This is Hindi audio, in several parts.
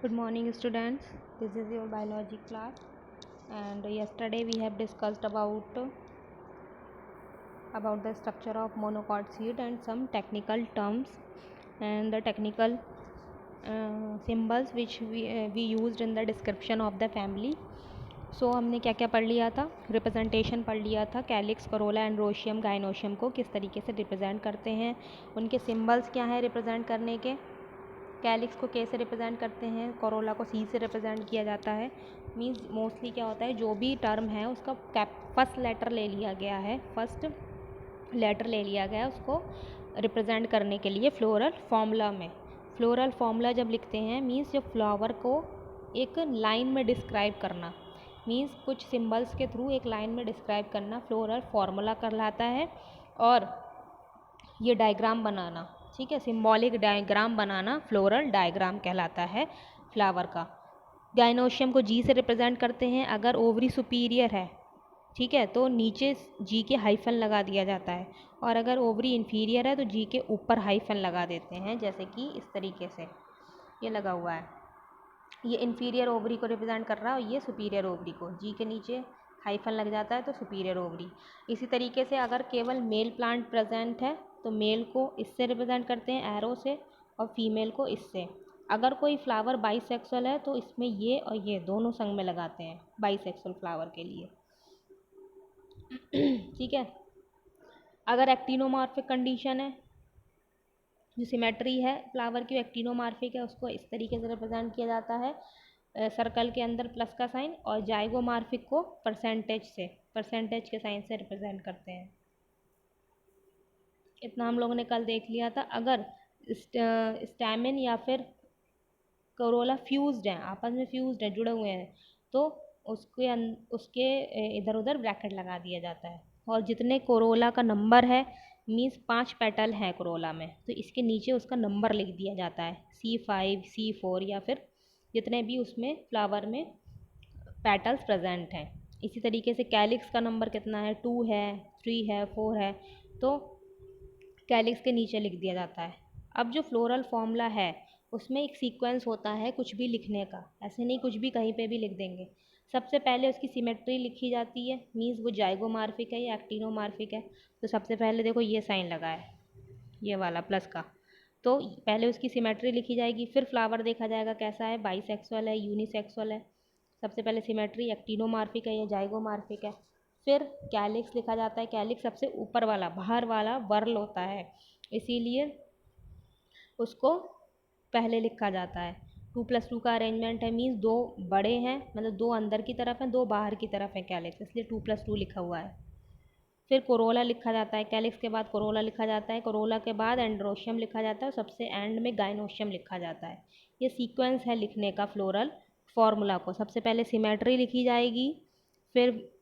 Good morning, students. This is your biology class, and yesterday we have discussed about the structure of monocot seed and some technical terms and the technical symbols which we used in the description of the family. सो हमने क्या क्या पढ़ लिया था? रिप्रेजेंटेशन पढ़ लिया था, कैलिक्स, करोला, एंड्रोशियम, गाइनोशियम को किस तरीके से रिप्रेजेंट करते हैं, उनके सिंबल्स क्या हैं रिप्रेजेंट करने के, कैलिक्स को कैसे रिप्रेजेंट करते हैं, करोला को सी से रिप्रेजेंट किया जाता है। मीन्स मोस्टली क्या होता है, जो भी टर्म है उसका फर्स्ट लेटर ले लिया गया है, उसको रिप्रेजेंट करने के लिए फ्लोरल फॉर्मूला में। फ्लोरल फॉर्मूला जब लिखते हैं मीन्स जो फ्लावर को एक लाइन में डिस्क्राइब करना, मीन्स कुछ सिंबल्स के थ्रू एक लाइन में डिस्क्राइब करना फ्लोरल फार्मूला कहलाता है। और ये डायग्राम बनाना, ठीक है, सिंबॉलिक डायग्राम बनाना फ्लोरल डायग्राम कहलाता है फ्लावर का। गाइनोशियम को जी से रिप्रेजेंट करते हैं। अगर ओवरी सुपीरियर है, ठीक है, तो नीचे जी के हाइफन लगा दिया जाता है, और अगर ओवरी इन्फीरियर है तो जी के ऊपर हाइफन लगा देते हैं, जैसे कि इस तरीके से ये लगा हुआ है। ये इन्फीरियर ओवरी को रिप्रेजेंट कर रहा है और ये सुपीरियर ओवरी को, जी के नीचे हाइफन लग जाता है तो सुपीरियर ओवरी। इसी तरीके से अगर केवल मेल प्लांट प्रेजेंट है तो मेल को इससे रिप्रेजेंट करते हैं एरो से, और फीमेल को इससे। अगर कोई फ्लावर बाइसेक्सुअल है तो इसमें ये और ये दोनों संग में लगाते हैं बाइसेक्सुअल फ्लावर के लिए। ठीक है। अगर एक्टिनोमॉर्फिक कंडीशन है, जो सिमेट्री है फ्लावर की एक्टिनोमॉर्फिक है, उसको इस तरीके से रिप्रेजेंट किया जाता है सर्कल के अंदर प्लस का साइन, और जाइगोमॉर्फिक को परसेंटेज के साइन से रिप्रेजेंट करते हैं। इतना हम लोगों ने कल देख लिया था। अगर स्टैमेन या फिर करोला फ्यूज्ड हैं, आपस में फ्यूज्ड हैं, जुड़े हुए हैं, तो उसके इधर उधर ब्रैकेट लगा दिया जाता है। और जितने कोरोला का नंबर है, मीन्स 5 पेटल हैं कोरोला में, तो इसके नीचे उसका नंबर लिख दिया जाता है, C5, C4, या फिर जितने भी उसमें फ्लावर में पेटल्स प्रेजेंट हैं। इसी तरीके से कैलिक्स का नंबर कितना है, 2 है, 3 है, 4 है, तो कैलिक्स के नीचे लिख दिया जाता है। अब जो फ्लोरल फॉर्मूला है उसमें एक सीक्वेंस होता है कुछ भी लिखने का, ऐसे नहीं कुछ भी कहीं पे भी लिख देंगे। सबसे पहले उसकी सिमेट्री लिखी जाती है, मीन्स वो जाइगोमॉर्फिक है या एक्टिनोमॉर्फिक है। तो सबसे पहले देखो ये साइन लगा है, ये वाला प्लस का, तो पहले उसकी सिमेट्री लिखी जाएगी, फिर फ्लावर देखा जाएगा कैसा है, बाइसेक्सुअल है, यूनिसेक्सुअल है। सबसे पहले सिमेट्री एक्टिनोमॉर्फिक है या जाइगोमॉर्फिक है, फिर कैलिक्स लिखा जाता है। कैलिक्स सबसे ऊपर वाला, बाहर वाला वर्ल होता है, इसीलिए उसको पहले लिखा जाता है। 2+2 का अरेंजमेंट है, मीन्स 2 बड़े हैं, मतलब 2 अंदर की तरफ हैं, 2 बाहर की तरफ है कैलिक्स, इसलिए 2+2 लिखा हुआ है। फिर कोरोला लिखा जाता है, कैलिक्स के बाद कोरोला लिखा जाता है, कोरोला के बाद एंड्रोशियम लिखा जाता है, और सबसे एंड में गाइनोशियम लिखा जाता है। ये सीक्वेंस है लिखने का फ्लोरल फॉर्मूला को। सबसे पहले सिमेट्री लिखी जाएगी, फिर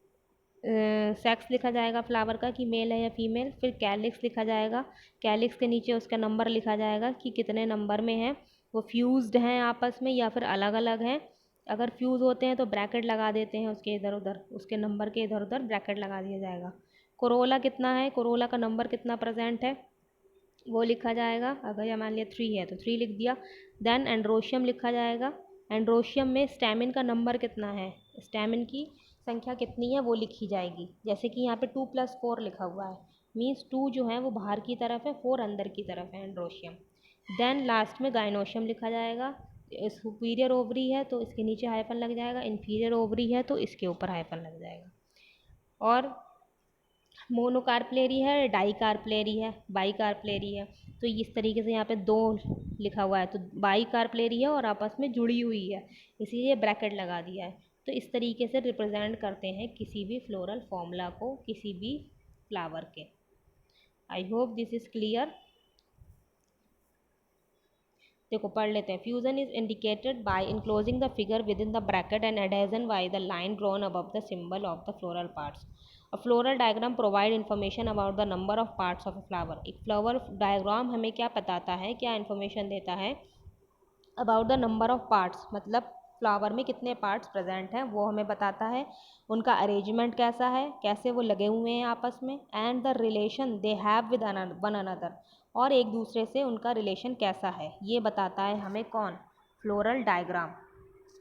सेक्स लिखा जाएगा फ्लावर का कि मेल है या फीमेल, फिर कैलिक्स लिखा जाएगा, कैलिक्स के नीचे उसका नंबर लिखा जाएगा कि कितने नंबर में है, वो फ्यूज्ड हैं आपस में या फिर अलग अलग हैं। अगर फ्यूज़ होते हैं तो ब्रैकेट लगा देते हैं उसके इधर उधर, उसके नंबर के इधर उधर ब्रैकेट लगा दिया जाएगा। कोरोला कितना है, कोरोला का नंबर कितना प्रेजेंट है वो लिखा जाएगा। अगर ये मान लिया 3 है तो 3 लिख दिया। देन एंड्रोशियम लिखा जाएगा, एंड्रोशियम में स्टैमिन का नंबर कितना है, स्टैमिन की संख्या कितनी है वो लिखी जाएगी। जैसे कि यहाँ पे 2+4 लिखा हुआ है, मीन्स 2 जो है वो बाहर की तरफ है, 4 अंदर की तरफ है एंड्रोशियम। देन लास्ट में गाइनोशियम लिखा जाएगा। सुपीरियर ओवरी है तो इसके नीचे हाइफन लग जाएगा, इन्फीरियर ओवरी है तो इसके ऊपर हाइफन लग जाएगा। और मोनोकार्पलेरी है, डाइकार्पलेरी है, बाइकार्पलेरी है, तो इस तरीके से यहाँ पे 2 लिखा हुआ है, तो बाइकार्पलेरी है और आपस में जुड़ी हुई है, इसीलिए ब्रैकेट लगा दिया है। तो इस तरीके से रिप्रेजेंट करते हैं किसी भी फ्लोरल फॉर्मूला को किसी भी फ्लावर के। आई होप दिस इज़ क्लियर। देखो पढ़ लेते हैं। Fusion is indicated by enclosing the figure with in the bracket and adhesion by the line drawn above the symbol of the floral parts. A floral diagram provide information about the number of parts of a flower. एक फ्लावर डायग्राम हमें क्या बताता है, क्या इन्फॉर्मेशन देता है about the number of parts, मतलब फ्लावर में कितने पार्ट्स प्रेजेंट हैं वो हमें बताता है। उनका अरेंजमेंट कैसा है, कैसे वो लगे हुए हैं आपस में, and the relation they have with one another, और एक दूसरे से उनका रिलेशन कैसा है, ये बताता है हमें कौन, फ्लोरल डायग्राम।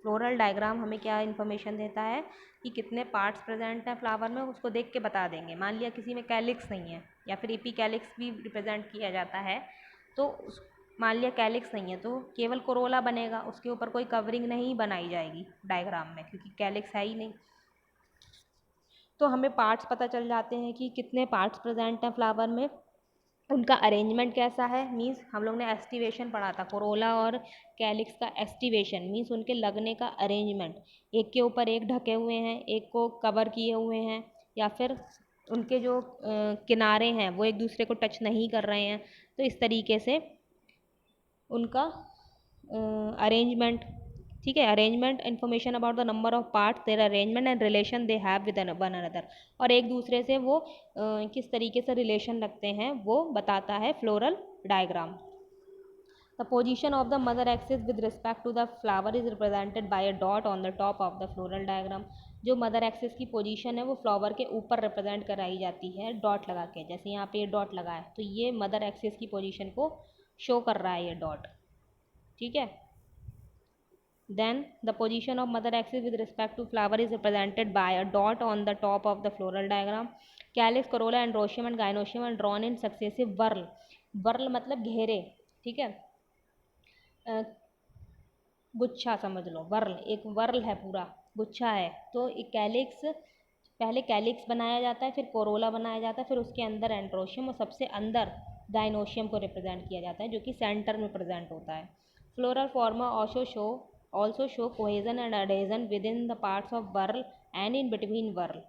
फ्लोरल डायग्राम हमें क्या इन्फॉर्मेशन देता है कि कितने पार्ट्स प्रेजेंट हैं फ्लावर में, उसको देख के बता देंगे। मान लिया किसी में कैलिक्स नहीं है या फिर एपीकैलिक्स भी रिप्रेजेंट किया जाता है, तो मान लिया कैलिक्स नहीं है तो केवल कोरोला बनेगा, उसके ऊपर कोई कवरिंग नहीं बनाई जाएगी डायग्राम में, क्योंकि कैलिक्स है ही नहीं। तो हमें पार्ट्स पता चल जाते हैं कि कितने पार्ट्स प्रेजेंट हैं फ्लावर में, उनका अरेंजमेंट कैसा है। मीन्स हम लोग ने एस्टिवेशन पढ़ा था, कोरोला और कैलिक्स का एस्टिवेशन मीन्स उनके लगने का अरेंजमेंट, एक के ऊपर एक ढके हुए हैं, एक को कवर किए हुए हैं, या फिर उनके जो किनारे हैं वो एक दूसरे को टच नहीं कर रहे हैं। तो इस तरीके से उनका अरेंजमेंट, ठीक है, arrangement information about the number of parts, their arrangement and relation they have with one another, और एक दूसरे से वो किस तरीके से रिलेशन रखते हैं वो बताता है floral diagram. The position of the mother axis with respect to the flower is represented by a dot on the top of the floral diagram. जो मदर एक्सिस की पोजीशन है वो फ्लावर के ऊपर रिप्रेजेंट कराई जाती है डॉट लगा के, जैसे यहाँ पे ये डॉट लगा है तो ये मदर एक्सिस की पोजीशन को शो कर रहा है ये डॉट, ठीक है। Then the position of mother axis with respect to flower is represented by a dot on the top of the floral diagram. Calyx, corolla, androecium and gynoecium are drawn in successive whorl. Whorl मतलब घेरे, ठीक है, गुच्छा समझ लो, वर्ल एक वर्ल है, पूरा गुच्छा है। तो एक कैलिक्स, पहले कैलिक्स बनाया जाता है, फिर कोरोला बनाया जाता है, फिर उसके अंदर एंड्रोशियम और सबसे अंदर गाइनोशियम को रिप्रेजेंट किया जाता है जो कि सेंटर में प्रेजेंट होता है। फ्लोरल फॉर्मा also show cohesion and adhesion within the parts of whorl and in between whorl.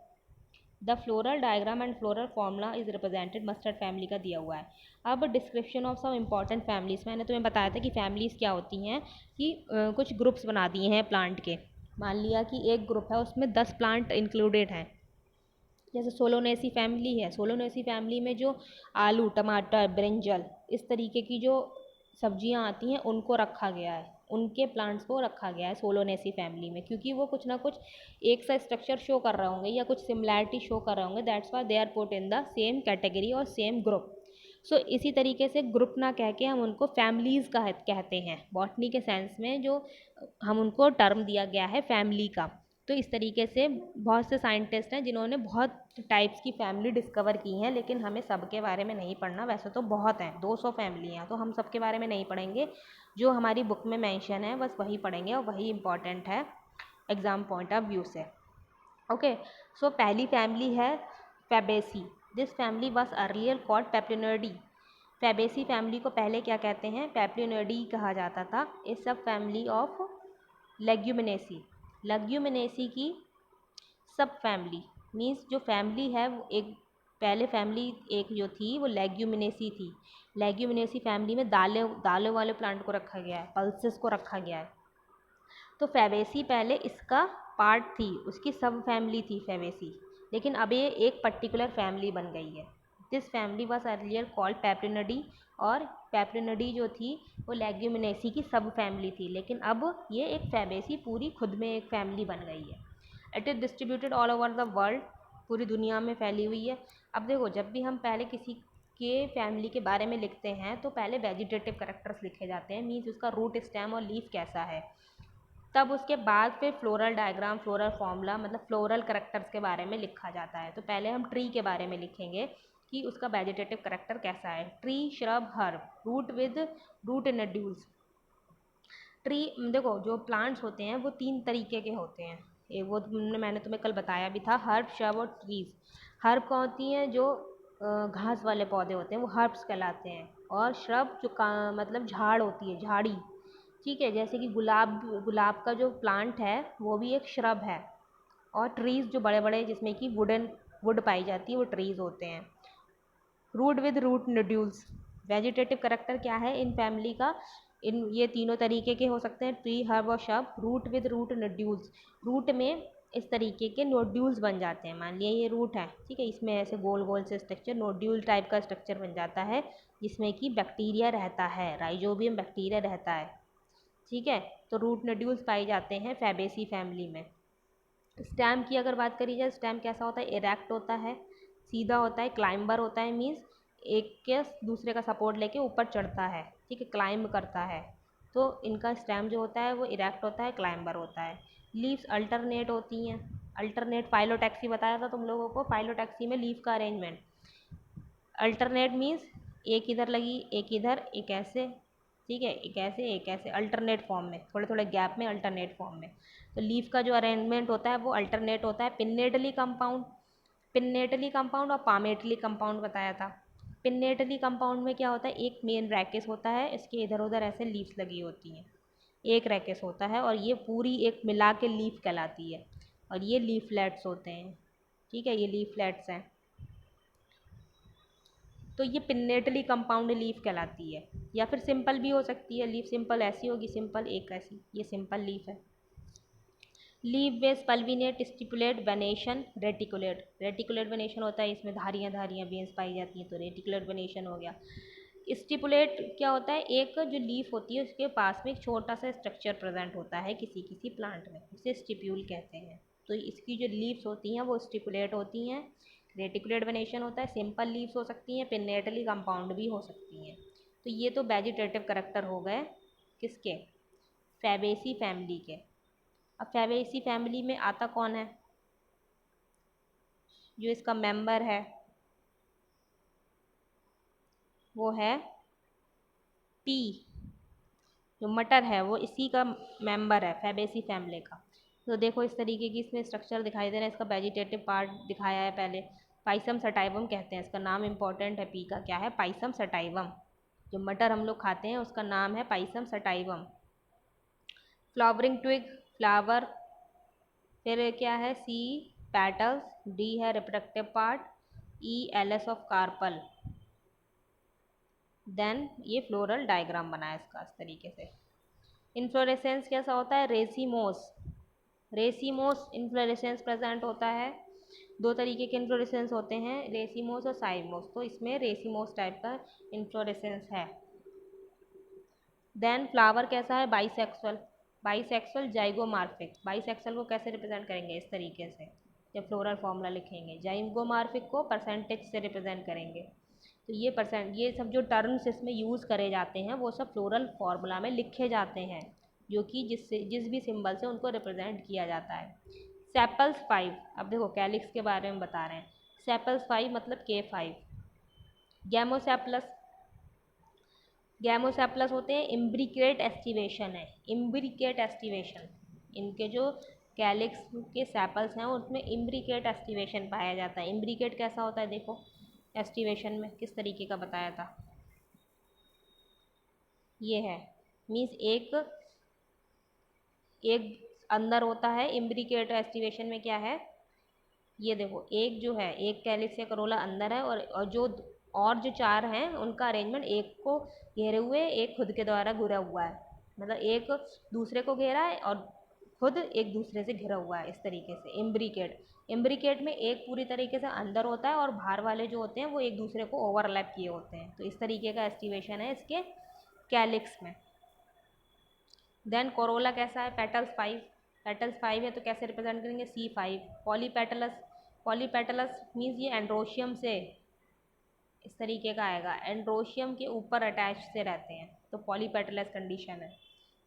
The floral diagram and floral formula is represented mustard family का दिया हुआ है। अब description of some important families, मैंने तुम्हें बताया था कि फैमिलीज़ क्या होती हैं, कि कुछ ग्रुप्स बना दिए हैं प्लांट के। मान लिया कि एक ग्रुप है उसमें 10 प्लांट इंक्लूडेड हैं, जैसे सोलोनेसी फैमिली है। सोलोनेसी फैमिली में जो आलू, टमाटर, ब्रिंजल इस तरीके की जो सब्जियां आती हैं उनको रखा गया है, उनके प्लांट्स को रखा गया है सोलोनेसी फैमिली में, क्योंकि वो कुछ ना कुछ एक सा स्ट्रक्चर शो कर रहे होंगे या कुछ सिमिलैरिटी शो कर रहे होंगे, that's why they are put in the same category और सेम ग्रुप। सो इसी तरीके से ग्रुप ना कह के हम उनको फैमिलीज़ का कहते हैं, बॉटनी के सेंस में जो हम उनको टर्म दिया गया है फैमिली का। तो इस तरीके से बहुत से साइंटिस्ट हैं जिन्होंने बहुत टाइप्स की फैमिली डिस्कवर की हैं, लेकिन हमें सब के बारे में नहीं पढ़ना। वैसे तो बहुत हैं, 200 फैमिली हैं, तो हम सब के बारे में नहीं पढ़ेंगे, जो हमारी बुक में मेंशन है बस वही पढ़ेंगे और वही इम्पॉर्टेंट है एग्ज़ाम पॉइंट ऑफ व्यू से। ओके, सो पहली फैमिली है Fabaceae. This family was earlier called Papilionoideae. Fabaceae family को पहले क्या कहते हैं, पेप्लिनोइडी कहा जाता था। इस सब फैमिली ऑफ लेग्यूमिनेसी। लेग्यूमिनेसी की सब फैमिली मीन्स जो फैमिली है वो एक, पहले फैमिली एक जो थी वो लेग्यूमिनेसी थी। लेग्यूमिनेसी फैमिली में दालें वाले प्लांट को रखा गया है, पल्सेस को रखा गया है। तो फैबेसी पहले इसका पार्ट थी, उसकी सब फैमिली थी फैबेसी, लेकिन अब ये एक पर्टिकुलर फैमिली बन गई है। This family was earlier called Papilionoideae, और पेप्लिनोडी जो थी वो लेग्यूमिनेसी की सब फैमिली थी, लेकिन अब ये एक फैबेसी पूरी खुद में एक फैमिली बन गई है। It is distributed all over the world, पूरी दुनिया में फैली हुई है। अब देखो, जब भी हम पहले किसी के फैमिली के बारे में लिखते हैं तो पहले वेजिटेटिव कैरेक्टर्स लिखे जाते हैं, मीन्स उसका रूट, स्टेम और लीफ कैसा है। तब उसके बाद फिर फ्लोरल डायग्राम, फ्लोरल फॉर्मूला मतलब फ्लोरल करेक्टर्स के बारे में लिखा जाता है। तो पहले हम ट्री के बारे में लिखेंगे कि उसका वेजिटेटिव करेक्टर कैसा है। Tree, shrub, herb, root with root nodules. Tree, देखो जो प्लांट्स होते हैं वो 3 तरीके के होते हैं, वो मैंने तुम्हें कल बताया भी था, हर्ब, श्रब और ट्रीज। हर्ब कौन होती हैं, जो घास वाले पौधे होते हैं वो हर्ब्स कहलाते हैं, और श्रब जो मतलब झाड़ होती है, झाड़ी, ठीक है, जैसे कि गुलाब का जो प्लांट है वो भी एक श्रब है। और ट्रीज़ जो बड़े बड़े जिसमें कि वुड पाई जाती है वो ट्रीज़ होते हैं। Root with root nodules, vegetative character क्या है इन फैमिली का, इन ये तीनों तरीके के हो सकते हैं, ट्री, हर्ब और shrub. Root with root nodules, root में इस तरीके के नोड्यूल्स बन जाते हैं। मान लिया ये रूट है, ठीक है, इसमें ऐसे गोल गोल से स्ट्रक्चर, नोड्यूल टाइप का स्ट्रक्चर बन जाता है, जिसमें कि बैक्टीरिया रहता है, राइजोबियम बैक्टीरिया रहता है, ठीक है। तो रूट नोड्यूल्स पाए जाते हैं फैबेसी फैमिली में। स्टेम की अगर बात करी जाए, स्टेम कैसा होता है, इरेक्ट होता है, सीधा होता है, क्लाइंबर होता है, मीन्स एक के दूसरे का सपोर्ट लेके ऊपर चढ़ता है, ठीक है, क्लाइंब करता है। तो इनका स्टेम जो होता है वो इरेक्ट होता है, क्लाइंबर होता है। लीव्स अल्टरनेट होती हैं। अल्टरनेट फाइलोटैक्सी बताया था तुम लोगों को, फाइलोटैक्सी में लीव का अरेंजमेंट। अल्टरनेट मीन्स एक इधर लगी, एक इधर, एक ऐसे, ठीक है, एक ऐसे, एक ऐसे, अल्टरनेट फॉर्म में, थोड़े थोड़े गैप में, अल्टरनेट फॉर्म में। तो लीफ का जो अरेंजमेंट होता है वो अल्टरनेट होता है। पिन्नेटली कंपाउंड, पिन्नेटली कंपाउंड और पामेटली कंपाउंड बताया था। पिन्नेटली कंपाउंड में क्या होता है, एक मेन रैकेस होता है, इसके इधर उधर ऐसे लीव्स लगी होती हैं, एक रैकेस होता है, और ये पूरी एक मिला के लीफ कहलाती है, और ये लीफलेट्स होते हैं, ठीक है, ये लीफलेट्स हैं। तो ये पिन्नेटली कंपाउंड लीफ कहलाती है, या फिर सिंपल भी हो सकती है लीफ, सिंपल ऐसी होगी, सिंपल एक ऐसी, ये सिंपल लीफ है। Leaf base pulvinate stipulate venation reticulate, reticulate venation होता है, इसमें धारियाँ धारियाँ वेन्स पाई जाती हैं, तो रेटिकुलेट वेनेशन हो गया। स्टिपुलेट क्या होता है, एक जो लीफ होती है उसके पास में एक छोटा सा स्ट्रक्चर प्रेजेंट होता है किसी किसी प्लांट में, उसे स्टिप्यूल कहते हैं। तो इसकी जो लीव्स होती हैं वो स्टिपुलेट होती हैं। रेटिकुलेट वेनेशन होता है, सिंपल लीव्स हो सकती हैं, पिन्नेटली कंपाउंड भी हो सकती हैं। तो ये तो वेजिटेटिव करेक्टर हो गए किसके, फैबेसी फैमिली के। अब फैबेसी फैमिली में आता कौन है, जो इसका मेंबर है वो है पी, जो मटर है वो इसी का मेंबर है, फैबेसी फैमिली का। तो देखो इस तरीके की इसमें स्ट्रक्चर दिखाई दे रहा है, इसका वेजिटेटिव पार्ट दिखाया है पहले। पाइसम सटाइवम कहते हैं, इसका नाम इंपॉर्टेंट है, पी का क्या है, पाइसम सटाइवम। जो मटर हम लोग खाते हैं उसका नाम है pisum sativum. Flowering twig, flower, फिर क्या है, सी पेटल्स, डी है reproductive part, E LS of carpel. Then ये फ्लोरल डायग्राम बना है इसका इस तरीके से। इन्फ्लोरेसेंस कैसा होता है, रेसीमोस, रेसीमोस इन्फ्लोरेसेंस प्रेजेंट होता है। दो तरीके के इन्फ्लोरेसेंस होते हैं, रेसीमोस और साइमोस, तो इसमें रेसीमोस टाइप का इन्फ्लोरेसेंस है। देन फ्लावर कैसा है, बाइसेक्सुअल, बाइसेक्सुअल जाइगोमार्फिक। बाइसेक्सुअल को कैसे रिप्रेजेंट करेंगे, इस तरीके से, जब फ्लोरल फॉर्मूला लिखेंगे, जाइगोमार्फिक को परसेंटेज से रिप्रेजेंट करेंगे। तो ये परसेंट, ये सब जो टर्म्स इसमें यूज़ करे जाते हैं वो सब फ्लोरल फार्मूला में लिखे जाते हैं, जो कि जिस भी सिंबल से उनको रिप्रेजेंट किया जाता है। सेपल्स 5, अब देखो कैलिक्स के बारे में बता रहे हैं। सेपल्स 5 मतलब K5। गैमोसेप्लस, गैमोसेप्लस होते हैं, इम्ब्रिकेट एस्टिवेशन है, इम्ब्रिकेट एस्टिवेशन, इनके जो कैलिक्स के सेपल्स हैं उसमें इम्ब्रिकेट एस्टिवेशन पाया जाता है। इम्ब्रिकेट कैसा होता है देखो, एस्टिवेशन में किस तरीके का बताया था, ये है, मीन्स एक एक अंदर होता है, इम्ब्रिकेट एस्टिवेशन में क्या है, ये देखो एक जो है, एक कैलिक्स या करोला अंदर है, और जो चार हैं उनका अरेंजमेंट एक को घेरे हुए, एक खुद के द्वारा घिरा हुआ है, मतलब एक दूसरे को घेरा है और खुद एक दूसरे से घिरा हुआ है, इस तरीके से इम्ब्रिकेट। इम्ब्रिकेट में एक पूरी तरीके से अंदर होता है और बाहर वाले जो होते हैं वो एक दूसरे को ओवरलैप किए होते हैं, तो इस तरीके का एस्टिवेशन है इसके कैलिक्स में। देन कोरोला कैसा है, पेटल्स 5, पेटल्स 5 है तो कैसे रिप्रेजेंट करेंगे, C5। पॉलीपेटलस, पॉलीपेटलस मीन्स ये एंड्रोशियम से इस तरीके का आएगा, एंड्रोशियम के ऊपर अटैच से रहते हैं, तो पॉलीपेटलस कंडीशन है।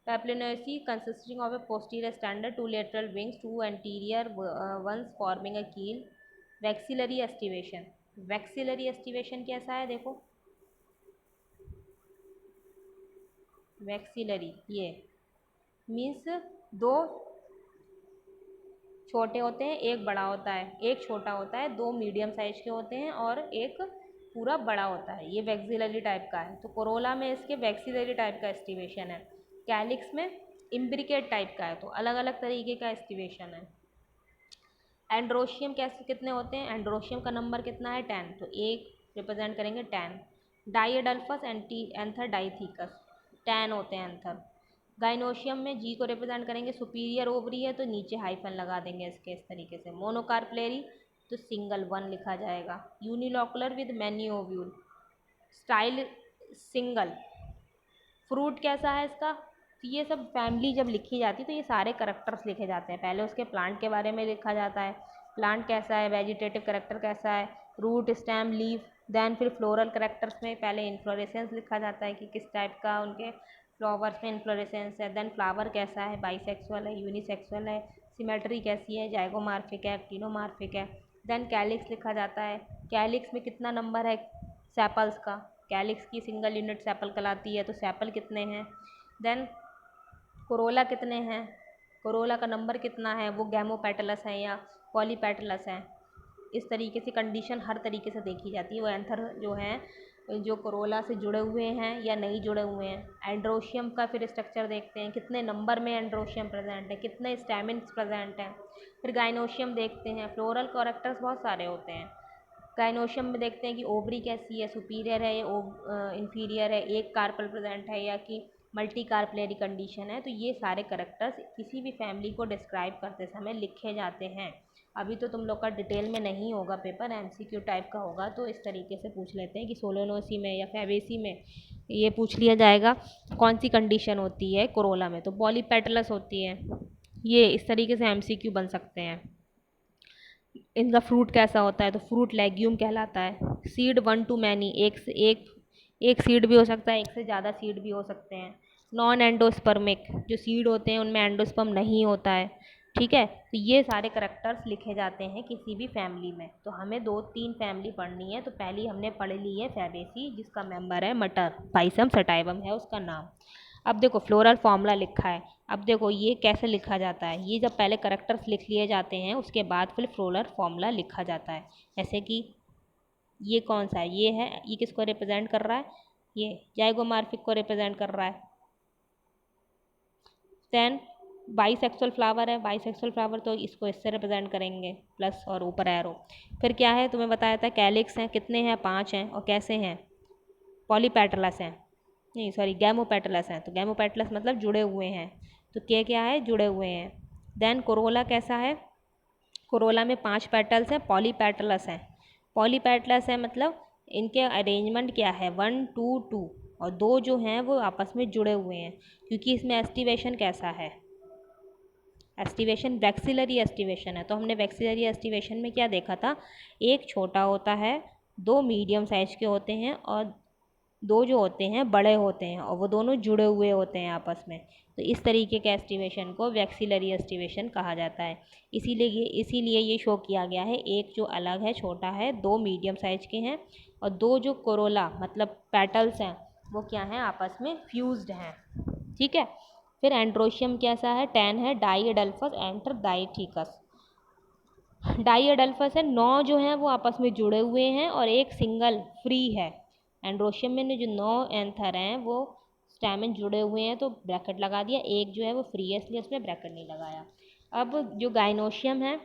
Papilionaceous consisting of a posterior standard, two lateral wings, two anterior ones forming a keel. Vexillary aestivation, vexillary aestivation कैसा है देखो, वैक्सिलरी ये मीन्स दो छोटे होते हैं, एक बड़ा होता है, एक छोटा होता है, दो मीडियम साइज के होते हैं और एक पूरा बड़ा होता है, ये वैक्सिलरी टाइप का है। तो कोरोला में इसके वैक्सिलरी टाइप का एस्टिवेशन है, कैलिक्स में इम्ब्रिकेट टाइप का है, तो अलग अलग तरीके का एस्टिवेशन है। एंड्रोशियम कैसे कितने होते हैं, एंड्रोशियम का नंबर कितना है 10, तो एक रिप्रेजेंट करेंगे 10। डाइएडल्फस एंथर डाइथीकस, 10 होते हैं एंथर। गाइनोशियम में जी को रिप्रेजेंट करेंगे, सुपीरियर ओवरी है तो नीचे हाइफन लगा देंगे इसके इस तरीके से। मोनोकार्पलेरी तो सिंगल 1 लिखा जाएगा। Unilocular with many ovule, style single. Fruit कैसा है इसका, तो ये सब फैमिली जब लिखी जाती है तो ये सारे करेक्टर्स लिखे जाते हैं, पहले उसके प्लांट के बारे में लिखा जाता है, प्लांट कैसा है, वेजिटेटिव करेक्टर कैसा है, रूट, स्टेम, लीफ, देन फिर फ्लोरल करेक्टर्स में पहले इन्फ्लोरेसेंस लिखा जाता है कि किस टाइप का उनके फ्लावर्स में इन्फ्लोरेसेंस है। देन फ्लावर कैसा है, बाइसेक्सुअल है, यूनिसेक्सुअल है, सिमेट्री कैसी है, जाइगोमार्फिक है, एक्टिनोमार्फिक है। देन कैलिक्स लिखा जाता है, कैलिक्स में कितना नंबर है सेपल्स का, कैलिक्स की सिंगल यूनिट सेपल कहलाती है, तो सेपल कितने हैं। देन कोरोला कितने हैं, कोरोला का नंबर कितना है, वो गैमोपेटलस है या पॉलीपेटलस है। इस तरीके से कंडीशन हर तरीके से देखी जाती है। वो एंथर जो हैं जो कोरोला से जुड़े हुए हैं या नहीं जुड़े हुए हैं। एंड्रोशियम का फिर स्ट्रक्चर देखते हैं, कितने नंबर में एंड्रोशियम प्रेजेंट है, कितने स्टैमिन्स प्रेजेंट हैं। फिर गाइनोशियम देखते हैं, फ्लोरल कैरेक्टर्स बहुत सारे होते हैं। गाइनोशियम में देखते हैं कि ओवरी कैसी है, सुपीरियर है या इन्फीरियर है, एक कार्पल प्रेजेंट है या कि मल्टी कार्पलेरी कंडीशन है। तो ये सारे कैरेक्टर्स किसी भी फैमिली को डिस्क्राइब करते समय लिखे जाते हैं। अभी तो तुम लोग का डिटेल में नहीं होगा पेपर, एमसीक्यू टाइप का होगा, तो इस तरीके से पूछ लेते हैं कि सोलोनोसी में या फैबेसी में ये पूछ लिया जाएगा कौन सी कंडीशन होती है कोरोला में, तो पॉलीपेटलस होती है। ये इस तरीके से एमसीक्यू बन सकते हैं। इनका फ्रूट कैसा होता है, तो फ्रूट लेग्यूम कहलाता है। सीड 1 to मैनी, एक सीड भी हो सकता है, एक से ज़्यादा सीड भी हो सकते हैं। नॉन एंडोस्पर्मिक, जो सीड होते हैं उनमें एंडोस्पर्म नहीं होता है। ठीक है, तो ये सारे करैक्टर्स लिखे जाते हैं किसी भी फैमिली में। तो हमें 2-3 फैमिली पढ़नी है। तो पहली हमने पढ़ ली है फैबेसी, जिसका मेंबर है मटर, पाइसम सटाइवम है उसका नाम। अब देखो फ्लोरल फॉर्मूला लिखा है। अब देखो ये कैसे लिखा जाता है, ये जब पहले करैक्टर्स लिख लिए जाते हैं उसके बाद फिर फ्लोरल फॉर्मूला लिखा जाता है। जैसे कि ये कौन सा है, ये है, ये किसको रिप्रेजेंट कर रहा है, ये जाइगोमार्फिक को रिप्रेजेंट कर रहा है। देन बाइसेक्सुअल फ्लावर है, बाइसेक्सुअल फ्लावर तो इसको इससे रिप्रेजेंट करेंगे, प्लस और ऊपर एरो। फिर क्या है, तुम्हें बताया था कैलिक्स हैं, कितने हैं, 5 हैं, और कैसे हैं, पॉलीपेटलस हैं, नहीं सॉरी गैमोपेटलस हैं। तो गैमोपेटलस मतलब जुड़े हुए हैं, तो क्या है, जुड़े हुए हैं। देन कोरोला कैसा है, कोरोला में 5 पेटल्स हैं, पॉलीपेटलस हैं। पॉलीपेटलस है मतलब इनके अरेंजमेंट क्या है, 1 2 2, और 2 जो हैं वो आपस में जुड़े हुए हैं। क्योंकि इसमें एस्टिवेशन कैसा है, एस्टिवेशन वैक्सिलरी एस्टिवेशन है। तो हमने वैक्सिलरी एस्टिवेशन में क्या देखा था, एक छोटा होता है, 2 मीडियम साइज के होते हैं, और 2 जो होते हैं बड़े होते हैं, और वो दोनों जुड़े हुए होते हैं आपस में। तो इस तरीके के एस्टिवेशन को वैक्सिलरी एस्टिवेशन कहा जाता है। इसीलिए ये शो किया गया है, एक जो अलग है छोटा है, 2 मीडियम साइज के हैं, और 2 जो कोरोला मतलब पेटल्स हैं वो क्या हैं, आपस में फ्यूज्ड हैं। ठीक है, फिर एंड्रोशियम कैसा है, 10 है, डाइएडल्फस एंटर डाइथिकस। डाइएडल्फस है, 9 जो हैं वो आपस में जुड़े हुए हैं और एक सिंगल फ्री है। एंड्रोशियम में जो 9 एंथर हैं वो स्टैमेन जुड़े हुए हैं, तो ब्रैकेट लगा दिया, एक जो है वो फ्री है इसलिए उसमें ब्रैकेट नहीं लगाया। अब जो गाइनोशियम है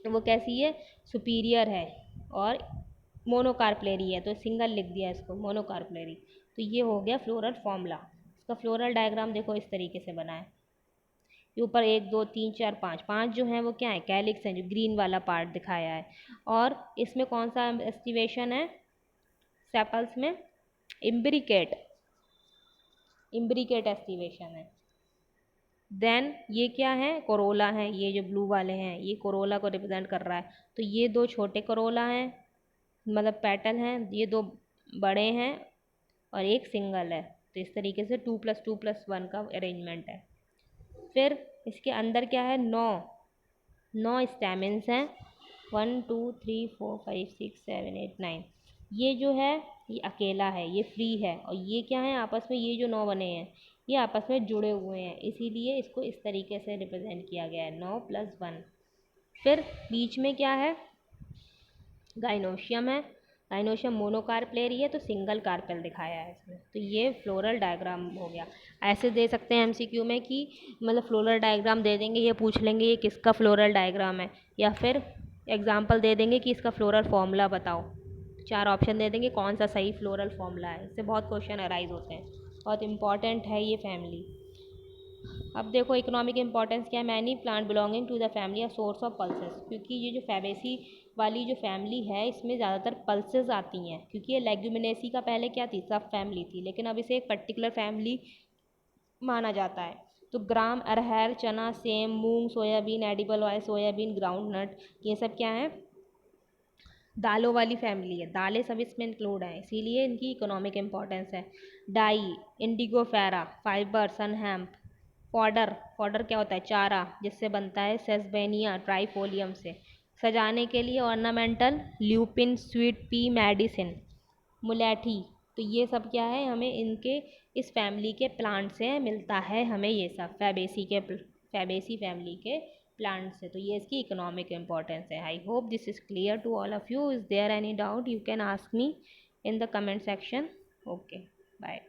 वो कैसी है, सुपीरियर है और मोनोकार्पलेरी है, तो सिंगल लिख दिया इसको, मोनोकार्पलेरी। तो ये हो गया फ्लोरल फॉर्मूला। इसका फ्लोरल डायग्राम देखो इस तरीके से बना है। ये ऊपर 1 2 3 4 5 जो हैं वो क्या है, कैलिक्स हैं, जो ग्रीन वाला पार्ट दिखाया है। और इसमें कौन सा एस्टिवेशन है, सेपल्स में इम्ब्रिकेट एस्टिवेशन है। देन ये क्या है, कोरोला है, ये जो ब्लू वाले हैं ये कोरोला को रिप्रेजेंट कर रहा है। तो ये 2 छोटे कोरोला हैं, मतलब पेटल हैं, ये 2 बड़े हैं और एक सिंगल है। तो इस तरीके से 2+2+1 का अरेंजमेंट है। फिर इसके अंदर क्या है, 9 स्टैमेंस हैं, 1 2 3 4 5 6 7 8 9। ये जो है ये अकेला है, ये फ्री है, और ये क्या है आपस में, ये जो 9 बने हैं ये आपस में जुड़े हुए हैं, इसीलिए इसको इस तरीके से रिप्रेजेंट किया गया है, 9+1। फिर बीच में क्या है, गाइनोशियम है, गाइनोशियम मोनोकार्पलेरी है, तो सिंगल कार्पेल दिखाया है इसमें। तो ये फ्लोरल डायग्राम हो गया। ऐसे दे सकते हैं एमसीक्यू में कि मतलब फ्लोरल डायग्राम दे देंगे, ये पूछ लेंगे ये किसका फ्लोरल डायग्राम है, या फिर एग्जाम्पल दे देंगे कि इसका फ्लोरल फॉर्मूला बताओ। 4 ऑप्शन दे देंगे कौन सा सही फ्लोरल फॉर्मूला है। इससे बहुत क्वेश्चन अराइज होते हैं, बहुत इंपॉर्टेंट है ये फैमिली। अब देखो इकोनॉमिक इंपॉर्टेंस क्या है, many plant belonging to the family are source of pulses. क्योंकि ये जो फैबेसी वाली जो फैमिली है इसमें ज़्यादातर पल्सेस आती हैं, क्योंकि ये लेग्यूमिनेसी का पहले क्या थी, सब फैमिली थी, लेकिन अब इसे एक पर्टिकुलर फैमिली माना जाता है। तो ग्राम, अरहर, चना, सेम, मूंग, soybean, edible oil, soybean, groundnut, ये सब क्या है, दालों वाली फैमिली है, दालें सब इसमें इंक्लूड हैं, इसीलिए इनकी इकोनॉमिक इम्पोर्टेंस है। डाई, इंडिगो फेरा, फाइबर, सनहैम्प। फॉडर, फॉडर क्या होता है? चारा, जिससे बनता है सेसबेनिया ट्राइफोलियम से। सजाने के लिए ornamental, lupin, sweet pea, medicine. मुलेठी, तो ये सब क्या है? हमें इनके इस फैमिली के प्लांट से मिलता है, हमें ये सब फैबेसी फैमिली के प्लांट से। तो ये इसकी इकोनॉमिक इम्पोर्टेंस है। I hope this is clear to all of you. Is there any doubt? You can ask me in the comment section. Okay, bye.